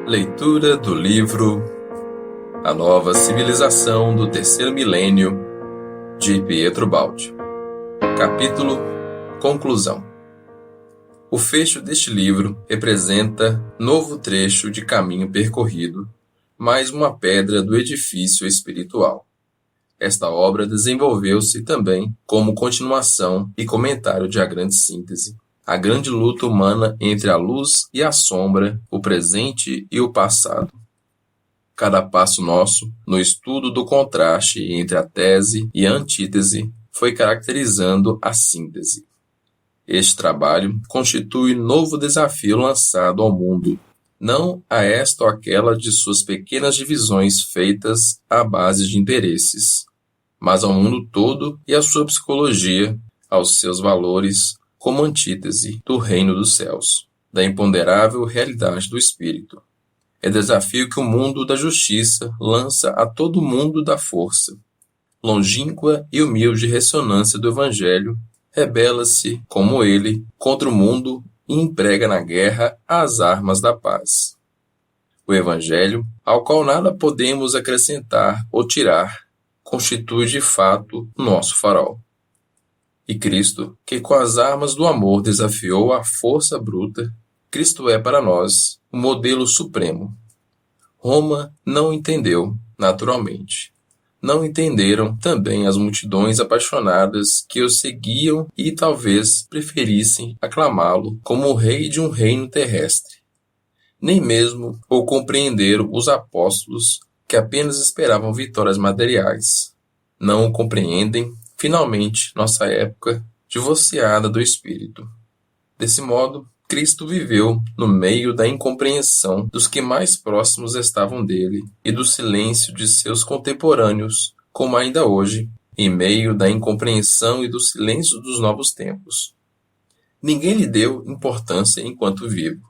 Leitura do livro A Nova Civilização do Terceiro Milênio, de Pietro Baldi. Capítulo Conclusão. O fecho deste livro representa novo trecho de caminho percorrido, mais uma pedra do edifício espiritual. Esta obra desenvolveu-se também como continuação e comentário de A Grande Síntese, a grande luta humana entre a luz e a sombra, o presente e o passado. Cada passo nosso, no estudo do contraste entre a tese e a antítese, foi caracterizando a síntese. Este trabalho constitui novo desafio lançado ao mundo, não a esta ou aquela de suas pequenas divisões feitas à base de interesses, mas ao mundo todo e à sua psicologia, aos seus valores, como antítese do reino dos céus, da imponderável realidade do espírito. É desafio que o mundo da justiça lança a todo mundo da força. Longínqua e humilde ressonância do Evangelho rebela-se, como ele, contra o mundo e emprega na guerra as armas da paz. O Evangelho, ao qual nada podemos acrescentar ou tirar, constitui de fato nosso farol. E Cristo, que com as armas do amor desafiou a força bruta, Cristo é para nós o modelo supremo. Roma não entendeu, naturalmente. Não entenderam também as multidões apaixonadas que o seguiam e talvez preferissem aclamá-lo como o rei de um reino terrestre. Nem mesmo o compreenderam os apóstolos que apenas esperavam vitórias materiais. Não o compreendem, finalmente, nossa época divorciada do Espírito. Desse modo, Cristo viveu no meio da incompreensão dos que mais próximos estavam dele e do silêncio de seus contemporâneos, como ainda hoje, em meio da incompreensão e do silêncio dos novos tempos. Ninguém lhe deu importância enquanto vivo.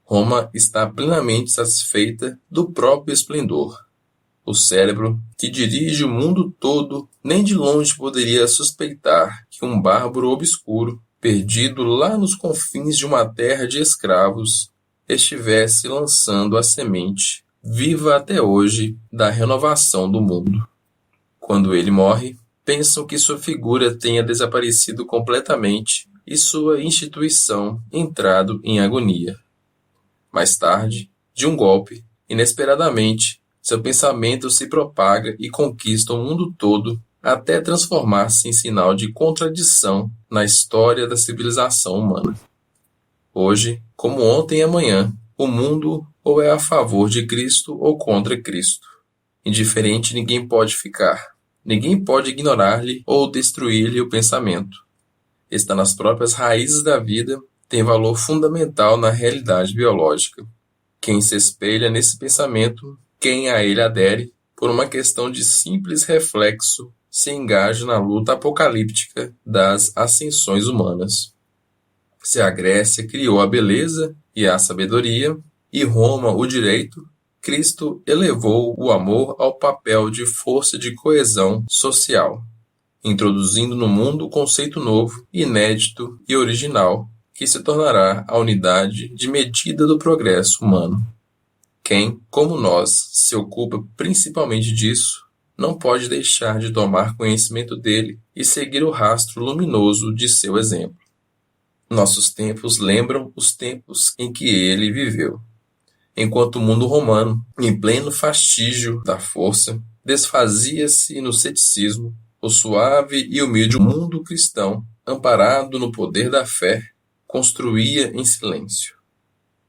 Roma está plenamente satisfeita do próprio esplendor. O cérebro, que dirige o mundo todo, nem de longe poderia suspeitar que um bárbaro obscuro, perdido lá nos confins de uma terra de escravos, estivesse lançando a semente, viva até hoje, da renovação do mundo. Quando ele morre, pensam que sua figura tenha desaparecido completamente e sua instituição entrado em agonia. Mais tarde, de um golpe, inesperadamente, seu pensamento se propaga e conquista o mundo todo até transformar-se em sinal de contradição na história da civilização humana. Hoje, como ontem e amanhã, o mundo ou é a favor de Cristo ou contra Cristo. Indiferente ninguém pode ficar. Ninguém pode ignorar-lhe ou destruir-lhe o pensamento. Está nas próprias raízes da vida, tem valor fundamental na realidade biológica. Quem se espelha nesse pensamento, quem a ele adere, por uma questão de simples reflexo, se engaja na luta apocalíptica das ascensões humanas. Se a Grécia criou a beleza e a sabedoria, e Roma o direito, Cristo elevou o amor ao papel de força de coesão social, introduzindo no mundo o conceito novo, inédito e original, que se tornará a unidade de medida do progresso humano. Quem, como nós, se ocupa principalmente disso, não pode deixar de tomar conhecimento dele e seguir o rastro luminoso de seu exemplo. Nossos tempos lembram os tempos em que ele viveu. Enquanto o mundo romano, em pleno fastígio da força, desfazia-se no ceticismo, o suave e humilde mundo cristão, amparado no poder da fé, construía em silêncio.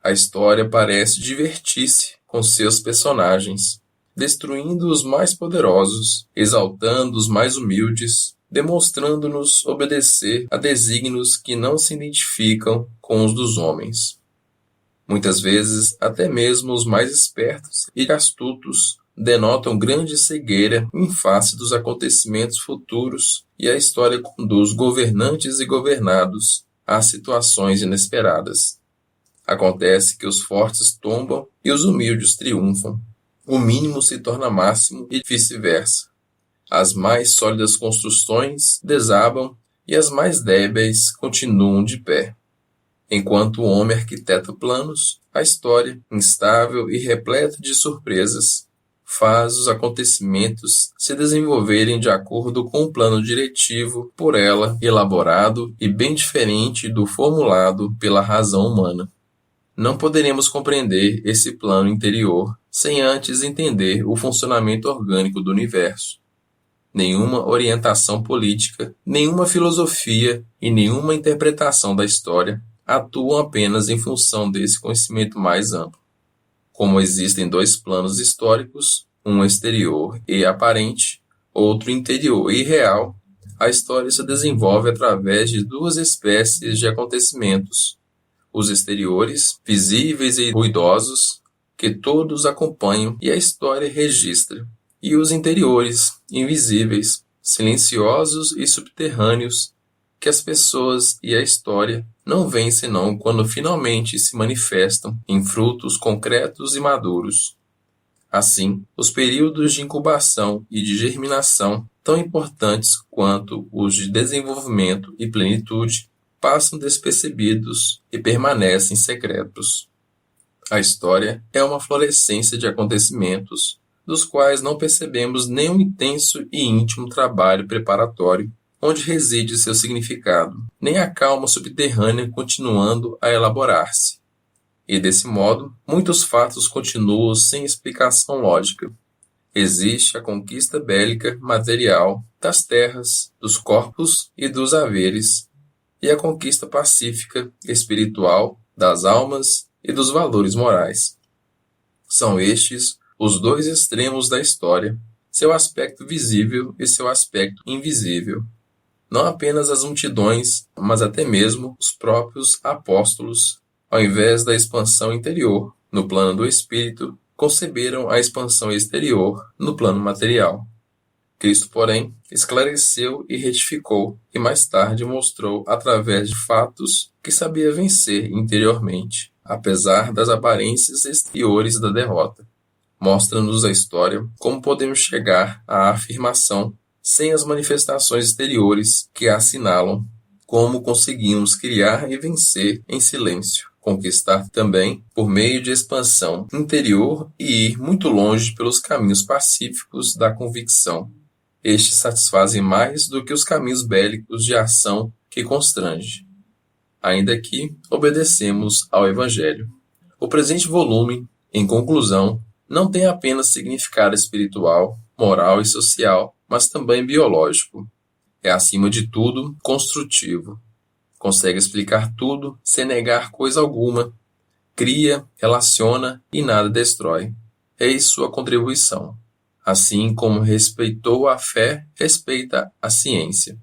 A história parece divertir-se com seus personagens, destruindo os mais poderosos, exaltando os mais humildes, demonstrando-nos obedecer a desígnios que não se identificam com os dos homens. Muitas vezes, até mesmo os mais espertos e astutos denotam grande cegueira em face dos acontecimentos futuros e a história conduz governantes e governados a situações inesperadas. Acontece que os fortes tombam e os humildes triunfam. O mínimo se torna máximo e vice-versa. As mais sólidas construções desabam e as mais débeis continuam de pé. Enquanto o homem arquiteta planos, a história, instável e repleta de surpresas, faz os acontecimentos se desenvolverem de acordo com o plano diretivo por ela elaborado e bem diferente do formulado pela razão humana. Não poderemos compreender esse plano interior sem antes entender o funcionamento orgânico do universo. Nenhuma orientação política, nenhuma filosofia e nenhuma interpretação da história atuam apenas em função desse conhecimento mais amplo. Como existem dois planos históricos, um exterior e aparente, outro interior e real, a história se desenvolve através de duas espécies de acontecimentos: os exteriores, visíveis e ruidosos, que todos acompanham e a história registra, e os interiores, invisíveis, silenciosos e subterrâneos, que as pessoas e a história não veem senão quando finalmente se manifestam em frutos concretos e maduros. Assim, os períodos de incubação e de germinação, tão importantes quanto os de desenvolvimento e plenitude, passam despercebidos e permanecem secretos. A história é uma florescência de acontecimentos, dos quais não percebemos nenhum intenso e íntimo trabalho preparatório, onde reside seu significado, nem a calma subterrânea continuando a elaborar-se. E desse modo, muitos fatos continuam sem explicação lógica. Existe a conquista bélica material das terras, dos corpos e dos haveres, e a conquista pacífica, espiritual, das almas e dos valores morais. São estes os dois extremos da história, seu aspecto visível e seu aspecto invisível. Não apenas as multidões, mas até mesmo os próprios apóstolos, ao invés da expansão interior, no plano do espírito, conceberam a expansão exterior, no plano material. Cristo, porém, esclareceu e retificou, e mais tarde mostrou através de fatos que sabia vencer interiormente, apesar das aparências exteriores da derrota. Mostra-nos a história como podemos chegar à afirmação sem as manifestações exteriores que a assinalam, como conseguimos criar e vencer em silêncio, conquistar também por meio de expansão interior e ir muito longe pelos caminhos pacíficos da convicção. Estes satisfazem mais do que os caminhos bélicos de ação que constrange. Ainda que obedecemos ao Evangelho. O presente volume, em conclusão, não tem apenas significado espiritual, moral e social, mas também biológico. É, acima de tudo, construtivo. Consegue explicar tudo sem negar coisa alguma. Cria, relaciona e nada destrói. Eis sua contribuição. Assim como respeitou a fé, respeita a ciência.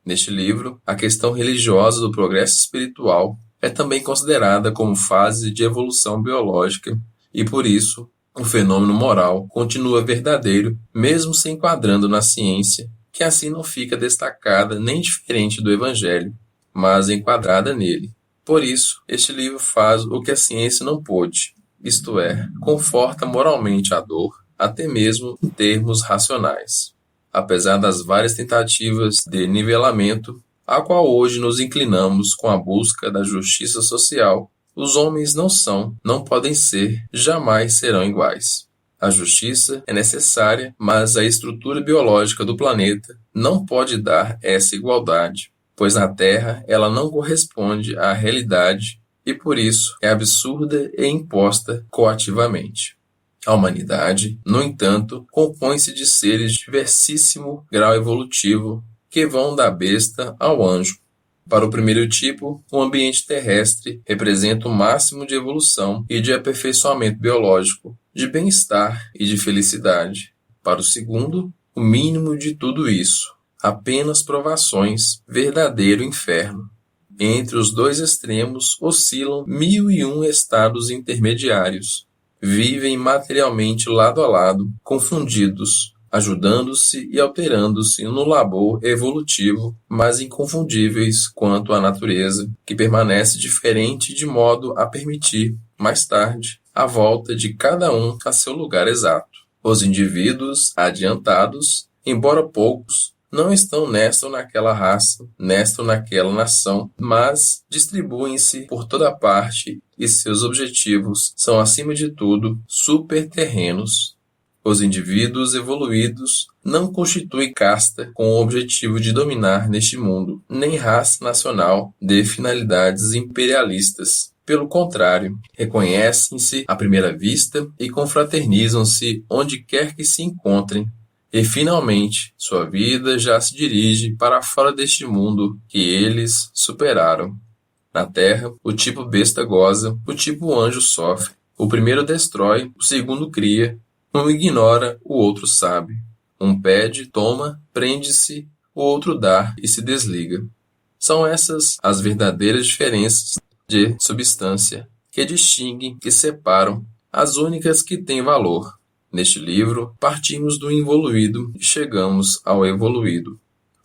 Neste livro, a questão religiosa do progresso espiritual é também considerada como fase de evolução biológica e, por isso, o fenômeno moral continua verdadeiro, mesmo se enquadrando na ciência, que assim não fica destacada nem diferente do Evangelho, mas enquadrada nele. Por isso, este livro faz o que a ciência não pôde, isto é, conforta moralmente a dor, até mesmo em termos racionais. Apesar das várias tentativas de nivelamento, a qual hoje nos inclinamos com a busca da justiça social, os homens não são, não podem ser, jamais serão iguais. A justiça é necessária, mas a estrutura biológica do planeta não pode dar essa igualdade, pois na Terra ela não corresponde à realidade e por isso é absurda e imposta coativamente. A humanidade, no entanto, compõe-se de seres de diversíssimo grau evolutivo que vão da besta ao anjo. Para o primeiro tipo, o ambiente terrestre representa o máximo de evolução e de aperfeiçoamento biológico, de bem-estar e de felicidade. Para o segundo, o mínimo de tudo isso, apenas provações, verdadeiro inferno. Entre os dois extremos oscilam 1001 estados intermediários. Vivem materialmente lado a lado, confundidos, ajudando-se e alterando-se no labor evolutivo, mas inconfundíveis quanto à natureza, que permanece diferente de modo a permitir, mais tarde, a volta de cada um a seu lugar exato. Os indivíduos adiantados, embora poucos, Não estão nesta ou naquela raça, nesta ou naquela nação, mas distribuem-se por toda parte e seus objetivos são, acima de tudo, superterrenos. Os indivíduos evoluídos não constituem casta com o objetivo de dominar neste mundo, nem raça nacional de finalidades imperialistas. Pelo contrário, reconhecem-se à primeira vista e confraternizam-se onde quer que se encontrem. E, finalmente, sua vida já se dirige para fora deste mundo que eles superaram. Na Terra, o tipo besta goza, o tipo anjo sofre. O primeiro destrói, o segundo cria. Um ignora, o outro sabe. Um pede, toma, prende-se, o outro dá e se desliga. São essas as verdadeiras diferenças de substância que distinguem, que separam, as únicas que têm valor. Neste livro, partimos do involuído e chegamos ao evoluído.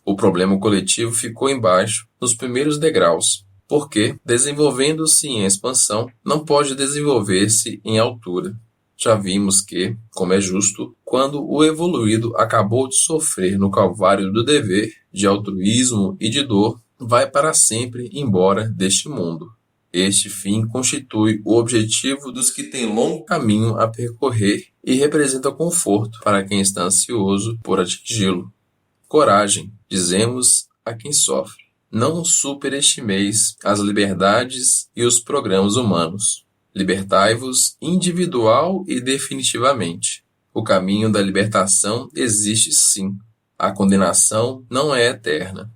O problema coletivo ficou embaixo, nos primeiros degraus, porque, desenvolvendo-se em expansão, não pode desenvolver-se em altura. Já vimos que, como é justo, quando o evoluído acabou de sofrer no calvário do dever, de altruísmo e de dor, vai para sempre embora deste mundo. Este fim constitui o objetivo dos que têm longo caminho a percorrer e representa conforto para quem está ansioso por atingi-lo. Coragem, dizemos a quem sofre. Não superestimeis as liberdades e os programas humanos. Libertai-vos individual e definitivamente. O caminho da libertação existe sim. A condenação não é eterna.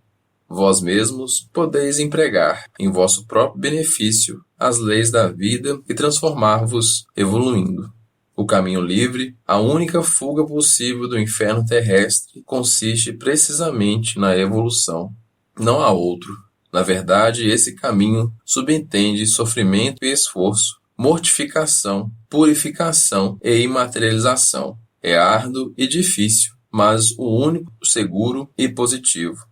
Vós mesmos podeis empregar, em vosso próprio benefício, as leis da vida e transformar-vos evoluindo. O caminho livre, a única fuga possível do inferno terrestre, consiste precisamente na evolução. Não há outro. Na verdade, esse caminho subentende sofrimento e esforço, mortificação, purificação e imaterialização. É árduo e difícil, mas o único seguro e positivo.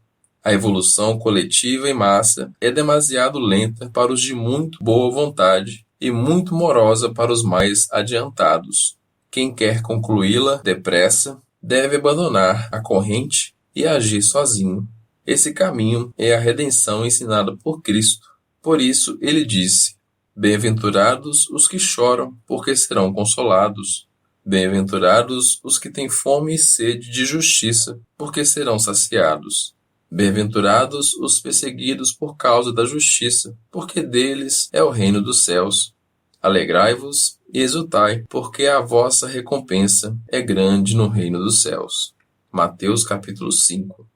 A evolução coletiva em massa é demasiado lenta para os de muito boa vontade e muito morosa para os mais adiantados. Quem quer concluí-la depressa deve abandonar a corrente e agir sozinho. Esse caminho é a redenção ensinada por Cristo. Por isso ele disse: Bem-aventurados os que choram, porque serão consolados. Bem-aventurados os que têm fome e sede de justiça, porque serão saciados. Bem-aventurados os perseguidos por causa da justiça, porque deles é o reino dos céus. Alegrai-vos e exultai, porque a vossa recompensa é grande no reino dos céus. Mateus capítulo 5.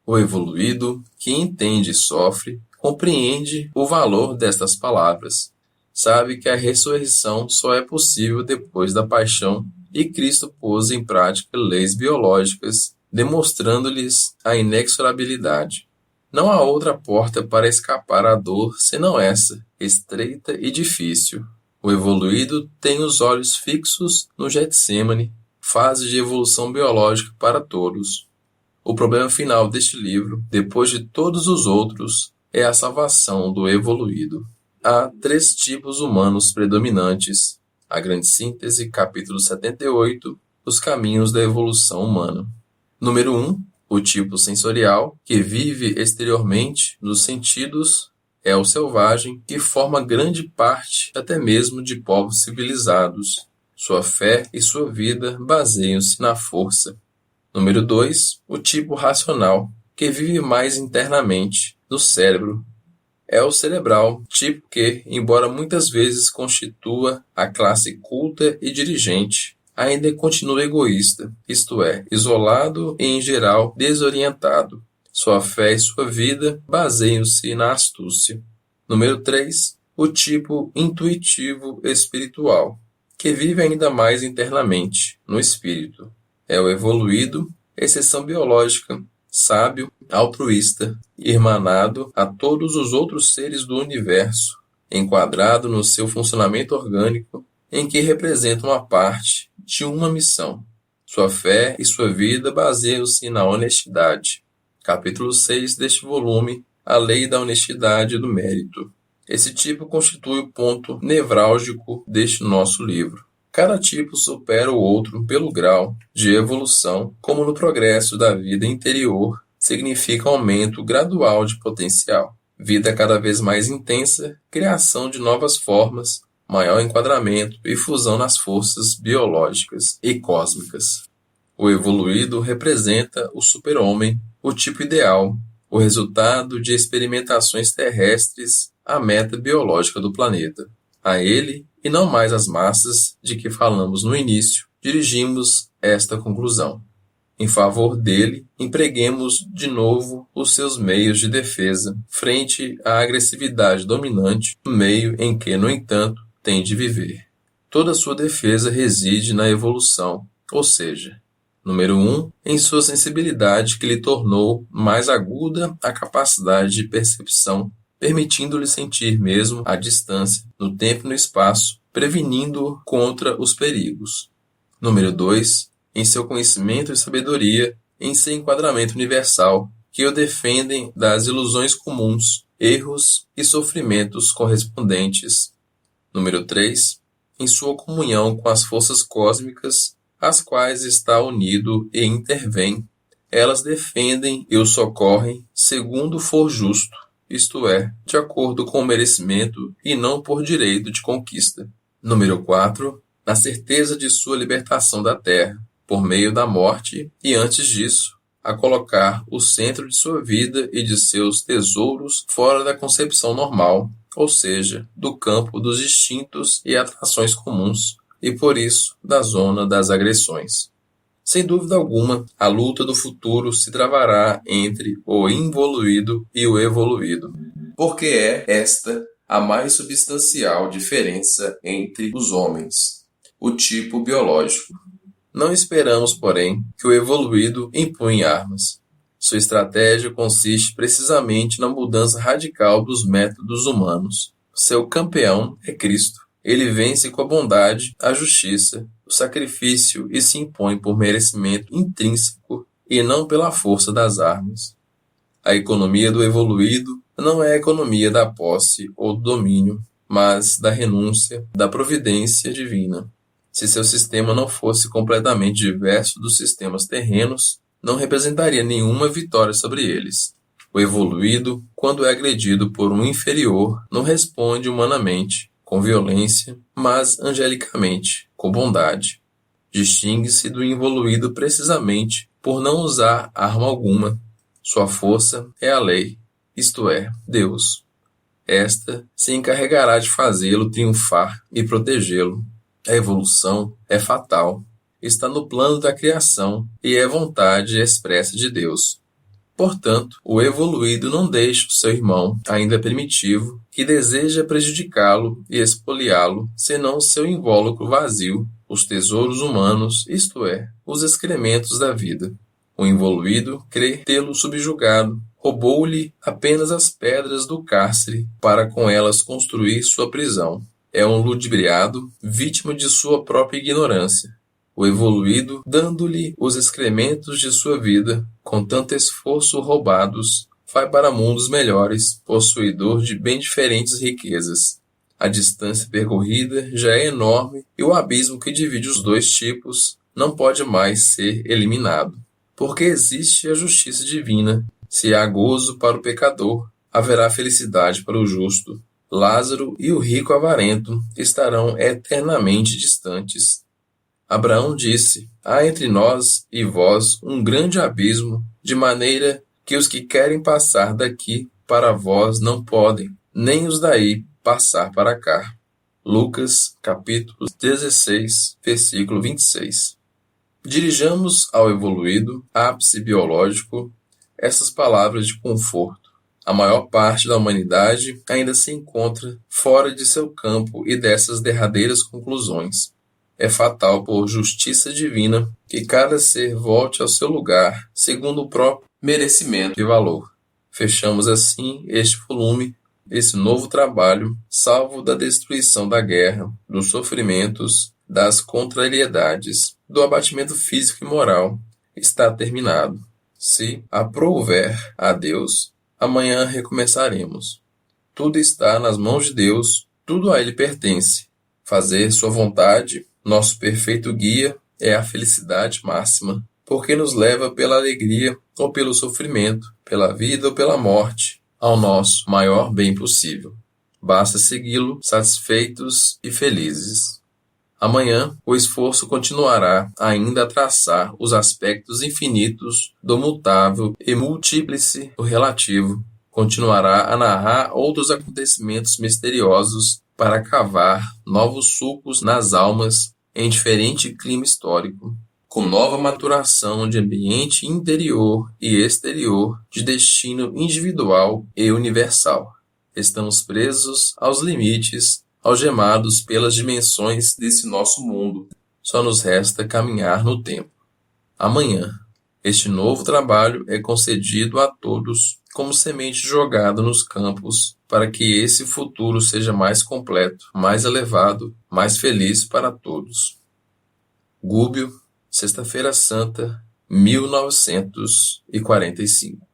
O evoluído, que entende e sofre, compreende o valor destas palavras. Sabe que a ressurreição só é possível depois da paixão e Cristo pôs em prática leis biológicas, demonstrando-lhes a inexorabilidade. Não há outra porta para escapar à dor senão essa, estreita e difícil. O evoluído tem os olhos fixos no Getsêmani, fase de evolução biológica para todos. O problema final deste livro, depois de todos os outros, é a salvação do evoluído. Há 3 tipos humanos predominantes. A Grande Síntese, capítulo 78, Os caminhos da evolução humana. Número 1, o tipo sensorial, que vive exteriormente nos sentidos, é o selvagem, que forma grande parte até mesmo de povos civilizados. Sua fé e sua vida baseiam-se na força. Número 2, o tipo racional, que vive mais internamente, no cérebro. É o cerebral, tipo que, embora muitas vezes constitua a classe culta e dirigente, ainda continua egoísta, isto é, isolado e, em geral, desorientado. Sua fé e sua vida baseiam-se na astúcia. Número 3, o tipo intuitivo espiritual, que vive ainda mais internamente, no espírito. É o evoluído, exceção biológica, sábio, altruísta, irmanado a todos os outros seres do universo, enquadrado no seu funcionamento orgânico, em que representa uma parte de uma missão. Sua fé e sua vida baseiam-se na honestidade. Capítulo 6 deste volume, A Lei da Honestidade e do Mérito. Esse tipo constitui o ponto nevrálgico deste nosso livro. Cada tipo supera o outro pelo grau de evolução, como no progresso da vida interior significa aumento gradual de potencial, vida cada vez mais intensa, criação de novas formas, maior enquadramento e fusão nas forças biológicas e cósmicas. O evoluído representa o super-homem, o tipo ideal, o resultado de experimentações terrestres, a meta biológica do planeta. A ele, e não mais às massas de que falamos no início, dirigimos esta conclusão. Em favor dele, empreguemos de novo os seus meios de defesa frente à agressividade dominante no meio em que, no entanto, tem de viver. Toda sua defesa reside na evolução, ou seja, número 1, em sua sensibilidade que lhe tornou mais aguda a capacidade de percepção, permitindo-lhe sentir mesmo a distância, no tempo e no espaço, prevenindo-o contra os perigos. Número 2, em seu conhecimento e sabedoria, em seu enquadramento universal, que o defendem das ilusões comuns, erros e sofrimentos correspondentes. Número 3, em sua comunhão com as forças cósmicas, às quais está unido e intervém. Elas defendem e o socorrem segundo for justo, isto é, de acordo com o merecimento e não por direito de conquista. Número 4, na certeza de sua libertação da terra, por meio da morte, e antes disso, a colocar o centro de sua vida e de seus tesouros fora da concepção normal, ou seja, do campo dos instintos e atrações comuns, e por isso da zona das agressões. Sem dúvida alguma, a luta do futuro se travará entre o involuído e o evoluído, porque é esta a mais substancial diferença entre os homens, o tipo biológico. Não esperamos, porém, que o evoluído empunhe armas. Sua estratégia consiste precisamente na mudança radical dos métodos humanos. Seu campeão é Cristo. Ele vence com a bondade, a justiça, o sacrifício e se impõe por merecimento intrínseco e não pela força das armas. A economia do evoluído não é a economia da posse ou do domínio, mas da renúncia, da providência divina. Se seu sistema não fosse completamente diverso dos sistemas terrenos, não representaria nenhuma vitória sobre eles. O evoluído, quando é agredido por um inferior, não responde humanamente, com violência, mas angelicamente, com bondade. Distingue-se do involuído precisamente por não usar arma alguma. Sua força é a lei, isto é, Deus. Esta se encarregará de fazê-lo triunfar e protegê-lo. A evolução é fatal, está no plano da criação e é vontade expressa de Deus. Portanto, o evoluído não deixa o seu irmão, ainda primitivo, que deseja prejudicá-lo e expoliá-lo, senão o seu invólucro vazio, os tesouros humanos, isto é, os excrementos da vida. O involuído crê tê-lo subjugado, roubou-lhe apenas as pedras do cárcere para com elas construir sua prisão. É um ludibriado, vítima de sua própria ignorância. O evoluído, dando-lhe os excrementos de sua vida, com tanto esforço roubados, vai para mundos melhores, possuidor de bem diferentes riquezas. A distância percorrida já é enorme e o abismo que divide os dois tipos não pode mais ser eliminado. Porque existe a justiça divina. Se há gozo para o pecador, haverá felicidade para o justo. Lázaro e o rico avarento estarão eternamente distantes. Abraão disse: há entre nós e vós um grande abismo, de maneira que os que querem passar daqui para vós não podem, nem os daí passar para cá. Lucas, capítulo 16, versículo 26. Dirijamos ao evoluído, ápice biológico, essas palavras de conforto. A maior parte da humanidade ainda se encontra fora de seu campo e dessas derradeiras conclusões. É fatal, por justiça divina, que cada ser volte ao seu lugar, segundo o próprio merecimento e valor. Fechamos assim este volume, esse novo trabalho, salvo da destruição da guerra, dos sofrimentos, das contrariedades, do abatimento físico e moral, está terminado. Se aprouver a Deus, amanhã recomeçaremos. Tudo está nas mãos de Deus, tudo a Ele pertence. Fazer sua vontade, nosso perfeito guia, é a felicidade máxima. porque nos leva pela alegria ou pelo sofrimento, pela vida ou pela morte, ao nosso maior bem possível. Basta segui-lo satisfeitos e felizes. Amanhã, o esforço continuará ainda a traçar os aspectos infinitos do mutável e múltiplice o relativo. Continuará a narrar outros acontecimentos misteriosos para cavar novos sulcos nas almas em diferente clima histórico, com nova maturação de ambiente interior e exterior, de destino individual e universal. Estamos presos aos limites, algemados pelas dimensões desse nosso mundo. Só nos resta caminhar no tempo. Amanhã, este novo trabalho é concedido a todos como semente jogada nos campos para que esse futuro seja mais completo, mais elevado, mais feliz para todos. Gúbio, Sexta-feira Santa, 1945.